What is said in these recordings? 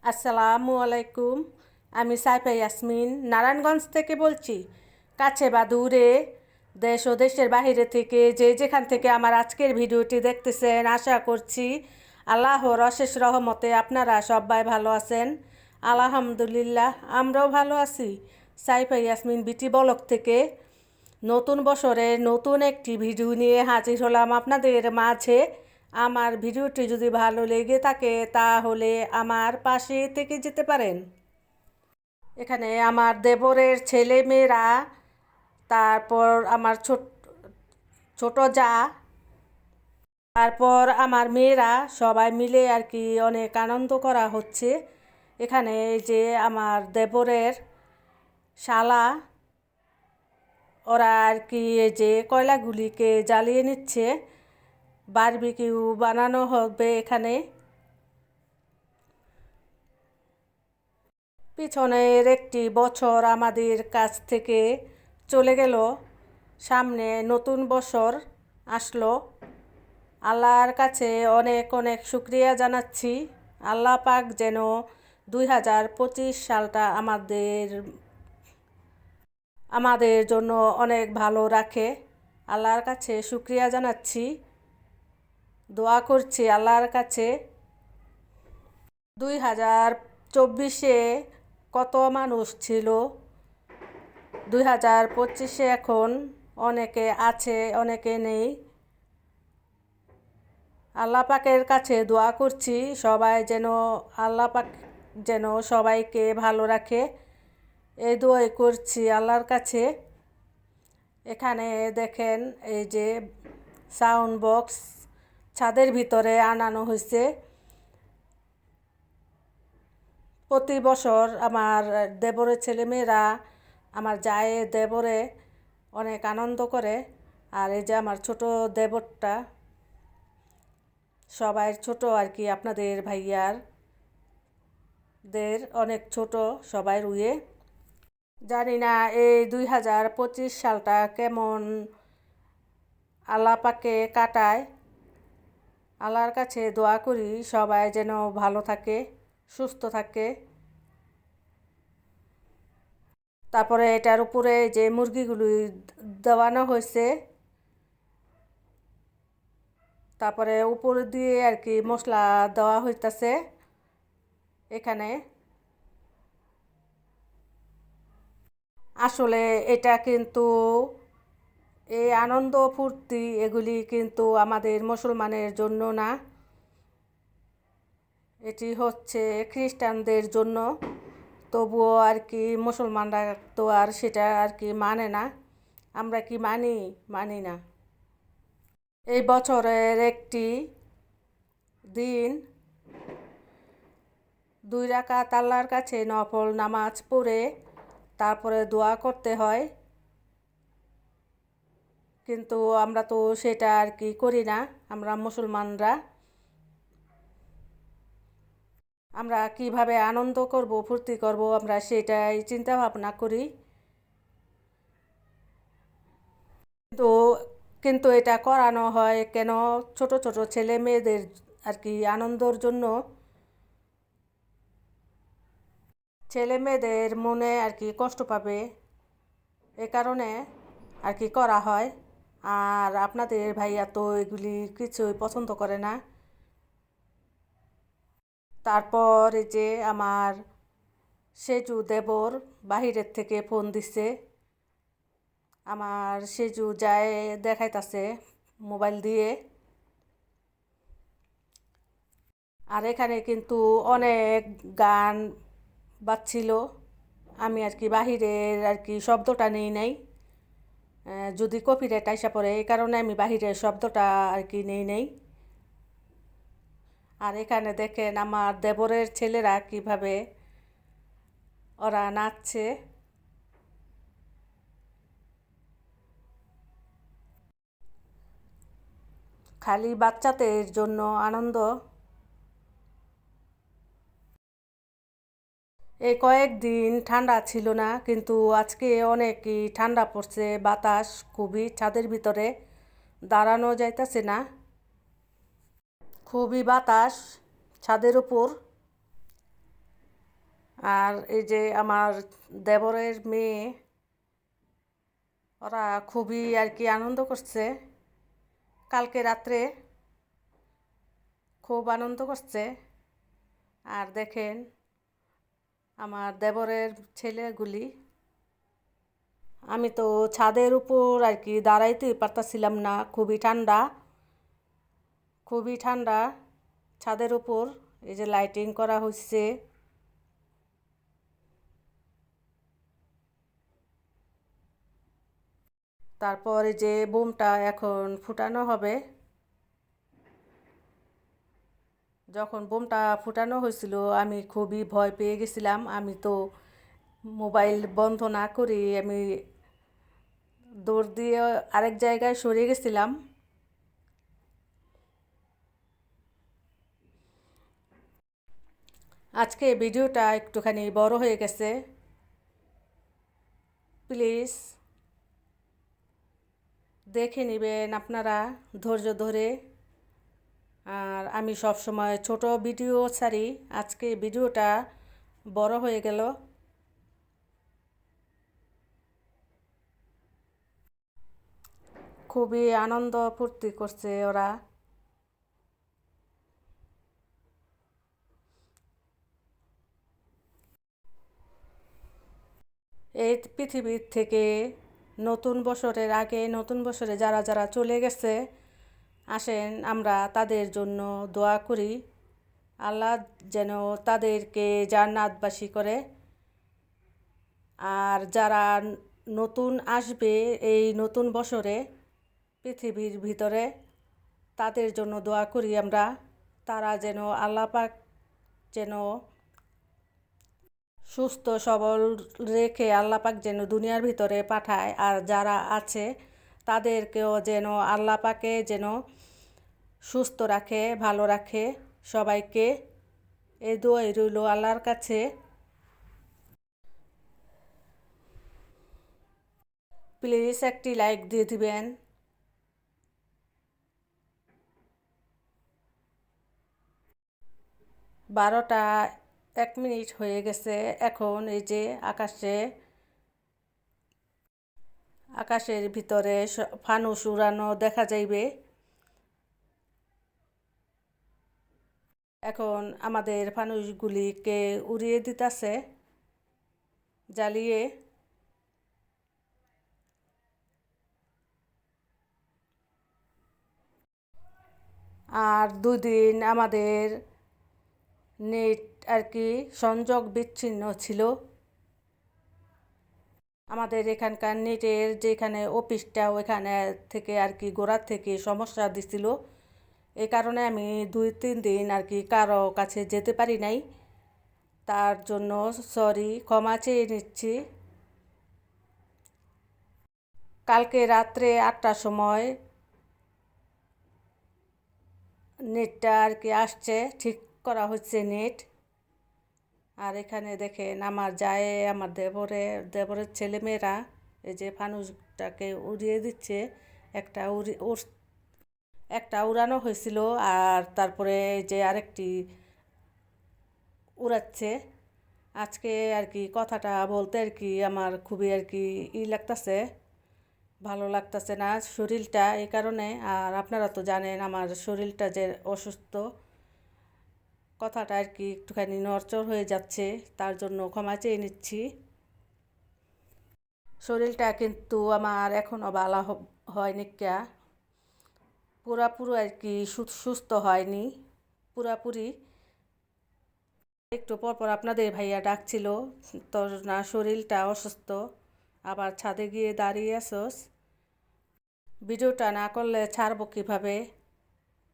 আসসালামু আলাইকুম। আমি সাইফা ইয়াসমিন নারায়ণগঞ্জ থেকে বলছি। কাছে বা দূরে, দেশ ও দেশের বাহিরে থেকে যে যেখান থেকে আমার আজকের ভিডিওটি দেখতেছেন, আশা করছি আল্লাহর অশেষ রহমতে আপনারা সবাই ভালো আছেন। আলহামদুলিল্লাহ, আমরাও ভালো আছি। সাইফা ইয়াসমিন বিটি ব্লগ থেকে নতুন বছরে নতুন একটি ভিডিও নিয়ে হাজির হলাম আপনাদের মাঝে। আমার ভিডিওটি যদি ভালো লেগে থাকে তাহলে আমার পাশে থেকে যেতে পারেন। এখানে আমার দেবরের ছেলে মেয়েরা, তারপর আমার ছোট যা, তারপর আমার মেয়েরা সবাই মিলে আর কি অনেক আনন্দ করা হচ্ছে। এখানে এই যে আমার দেবরের শালা, ওরা আর কি এই যে কয়লাগুলিকে জ্বালিয়ে নিচ্ছে, বারবিকিউ বানানো হবে এখানে। পিছনের একটি বছর আমাদের কাছ থেকে চলে গেল, সামনে নতুন বছর আসলো। আল্লাহর কাছে অনেক অনেক শুক্রিয়া জানাচ্ছি। আল্লাহ পাক যেন 2025 সালটা আমাদের জন্য অনেক ভালো রাখে। আল্লাহর কাছে শুক্রিয়া জানাচ্ছি, দোয়া করছি আল্লাহর কাছে। 2024-এ কত মানুষ ছিল, 2025-এ এখন অনেকে আছে, অনেকে নেই। আল্লাহ পাকের কাছে দোয়া করছি সবাই যেন, আল্লাহ পাক যেন সবাইকে ভালো রাখে, এই দোয়াই করছি আল্লাহর কাছে। এখানে দেখেন এই যে সাউন্ড বক্স ছাদের ভিতরে আনানো হয়েছে। প্রতি বছর আমার দেবরের ছেলেমেয়েরা, আমার জায়ে দেবরে অনেক আনন্দ করে। আর এই যে আমার ছোট দেবরটা, সবাই ছোট আর কি, আপনাদের ভাইয়ারদের অনেক ছোট, সবাই রুয়ে। জানি না এই 2025 সালটা কেমন আল্লাহ পাকে কাটায়। আল্লাহর কাছে দোয়া করি সবাই যেন ভালো থাকে, সুস্থ থাকে। তারপরে এটার উপরে যে মুরগিগুলি দেওয়ানো হয়েছে, তারপরে উপর দিয়ে আর কি মশলা দেওয়া হইতাছে এখানে। আসলে এটা কিন্তু, এই আনন্দ ফুর্তি এগুলি কিন্তু আমাদের মুসলমানের জন্য না, এটি হচ্ছে খ্রিস্টানদের জন্য। তবুও আর কি মুসলমানরা তো আর সেটা আর কি মানে না। আমরা কি মানি? মানি না। এই বছরের একটি দিন 2 রাকাত আল্লাহর কাছে নফল নামাজ পড়ে তারপরে দোয়া করতে হয়, কিন্তু আমরা তো সেটা আর কি করি না। আমরা মুসলমানরা, আমরা কিভাবে আনন্দ করব, ফুর্তি করব, আমরা সেটাই চিন্তা ভাবনা করি। কিন্তু কিন্তু এটা করানো হয় কেন? ছোট ছোট ছেলে মেয়েদের আর কি আনন্দর জন্য, ছেলে মেয়েদের মনে আর কি কষ্ট পাবে, এ কারণে আর কি করা হয়। আর আপনাদের ভাইয়া তো এগুলি কিছুই পছন্দ করে না। তারপর এই যে আমার সেজু দেবর বাহিরের থেকে ফোন দিছে, আমার সেজু যায় দেখাইতাছে মোবাইল দিয়ে। আর এখানে কিন্তু অনেক গান বাজছিল, আমি আর কি বাহিরের আর কি শব্দটা নেই নাই, যদি কপিরাইট আইসা পড়ে, এই কারণে আমি বাহিরের শব্দটা আর কি নেই নেই। আর এখানে দেখেন আমার দেবরের ছেলেরা কিভাবে ওরা নাচছে। খালি বাচ্চাদের জন্য আনন্দ। এই কয়েকদিন ঠান্ডা ছিল না, কিন্তু আজকে অনেকই ঠান্ডা পড়ছে, বাতাস খুবই, ছাদের ভিতরে দাঁড়ানো যাইতেছে না, খুবই বাতাস ছাদের উপর। আর এই যে আমার দেবরের মেয়ে, ওরা খুবই আর কি আনন্দ করছে কালকে রাত্রে, খুব আনন্দ করছে। আর দেখেন আমার দেবরের ছেলেগুলি, আমি তো ছাদের উপর আর কি দাঁড়াইতেই পারতাছিলাম না, খুবই ঠান্ডা, খুবই ঠান্ডা ছাদের উপর। এই যে লাইটিং করা হচ্ছে, তারপর এই যে বোমটা এখন ফুটানো হবে। যখন বোমটা ফুটানো হয়েছিল আমি খুবই ভয় পেয়ে গেছিলাম। আমি তো মোবাইল বন্ধ না করে আমি দৌড় দিয়ে আরেক জায়গায় সরে গেছিলাম। আজকে ভিডিওটা একটুখানি বড় হয়ে গেছে, প্লিজ দেখে নেবেন আপনারা ধৈর্য ধরে। আর আমি সব সময় ছোট ভিডিও ছাড়ি, আজকে ভিডিওটা বড় হয়ে গেল। খুবই আনন্দ ফুর্তি করছে ওরা। এই পৃথিবীর থেকে নতুন বছরের আগে, নতুন বছরে যারা যারা চলে গেছে, আসেন আমরা তাদের জন্য দোয়া করি। আল্লাহ যেন তাদেরকে জান্নাতবাসী করে। আর যারা নতুন আসবে এই নতুন বছরে পৃথিবীর ভিতরে, তাদের জন্য দোয়া করি আমরা। তারা যেন আল্লাহ পাক যেন সুস্থ সবল রেখে আল্লাহ পাক যেন দুনিয়ার ভিতরে পাঠায়। আর যারা আছে তাদেরকেও যেন আল্লাহ পাকে যেন সুস্থ রাখে, ভালো রাখে সবাইকে। এই দোয়াই রইল আল্লাহর কাছে। প্লিজ একটি লাইক দিয়ে দিবেন। 12টা 1 মিনিট হয়ে গেছে। এখন এই যে আকাশের ভিতরে ফানুস উড়ানো দেখা যাইবে। এখন আমাদের ফানুসগুলিকে উড়িয়ে দিতেছে জ্বালিয়ে। আর 2 দিন আমাদের নেট আর কি সংযোগ বিচ্ছিন্ন ছিল। আমাদের এখানকার নেটের যেখানে অফিসটা ওইখানে থেকে আর কি গোড়ার থেকে সমস্যা দিছিল। এই কারণে আমি 2-3 দিন আর কি কারো কাছে যেতে পারি নাই। তার জন্য সরি, ক্ষমা চেয়ে নিচ্ছি। কালকে রাত্রে 8টার সময় নেটটা আর কি আসছে, ঠিক করা হচ্ছে নেট। আর এখানে দেখেন আমার যায় আমার দেবরের ছেলেমেয়েরা এই যে ফানুসটাকে উড়িয়ে দিচ্ছে। একটা উড়ানো হয়েছিল, আর তারপরে যে আরেকটি উড়াচ্ছে। আজকে আর কি কথাটা বলতে আর কি আমার খুবই আর কি লাগতেছে, ভালো লাগতেছে না শরীরটা, এই কারণে। আর আপনারা তো জানেন আমার শরীরটা যে অসুস্থ, কথাটা আর কি একটুখানি নড়চড় হয়ে যাচ্ছে, তার জন্য ক্ষমা চেয়ে নিচ্ছি। শরীরটা কিন্তু আমার এখনও ভালো হয়নি, পুরাপুরি আর কি সুস্থ হয়নি পুরাপুরি। একটু পরপর আপনাদের ভাইয়া ডাকছিল, তোর না শরীরটা অসুস্থ, আবার ছাদে গিয়ে দাঁড়িয়ে আসোস, ভিডিওটা না করলে ছাড়বো কীভাবে।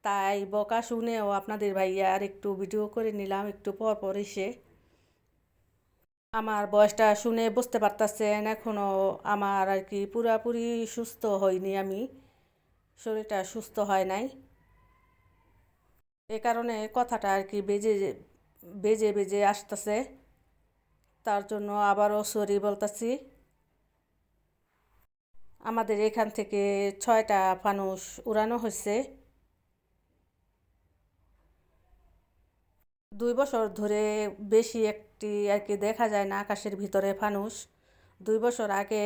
তাই বকা শুনেও আপনাদের ভাইয়া আর একটু ভিডিও করে নিলাম একটু পরপর এসে। আমার বয়সটা শুনে বুঝতে পারতেছেন এখনও আমার আর কি পুরাপুরি সুস্থ হয়নি, আমি শরীরটা সুস্থ হয় নাই। এ কারণে কথাটা আর কি বেজে বেজে বেজে আসতেছে, তার জন্য আবারও সরি বলতেছি। আমাদের এখান থেকে 6টা ফানুস উড়ানো হয়েছে। 2 বছর ধরে বেশি একটি আর কি দেখা যায় না আকাশের ভিতরে ফানুস। 2 বছর আগে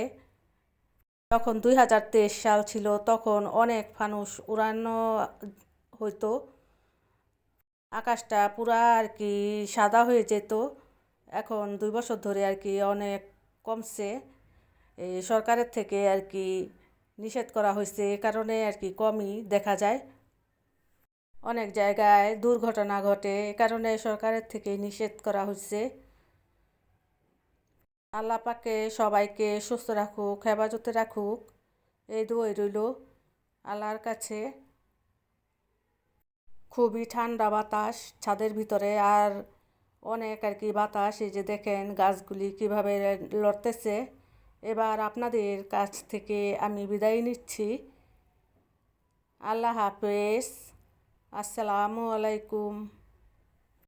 যখন 2023 সাল ছিল তখন অনেক ফানুস উড়ানো হইতো, আকাশটা পুরা আর কি সাদা হয়ে যেত। এখন 2 বছর ধরে আর কি অনেক কমছে, এই সরকারের থেকে আর কি নিষেধ করা হয়েছে, এ কারণে আর কি কমই দেখা যায়। অনেক জায়গায় দুর্ঘটনা ঘটে, এ কারণে সরকারের থেকে নিষেধ করা হয়েছে। আল্লাহ পাকে সবাইকে সুস্থ রাখুক, হেফাজতে রাখুক, এই দোয়াই রইল আল্লাহর কাছে। খুবই ঠান্ডা বাতাস ছাদের ভিতরে, আর অনেক আর কি বাতাস। এই যে দেখেন গাছগুলি কিভাবে লড়তেছে। এবার আপনাদের কাছ থেকে আমি বিদায় নিচ্ছি। আল্লাহ হাফেজ, আসসালামু আলাইকুম।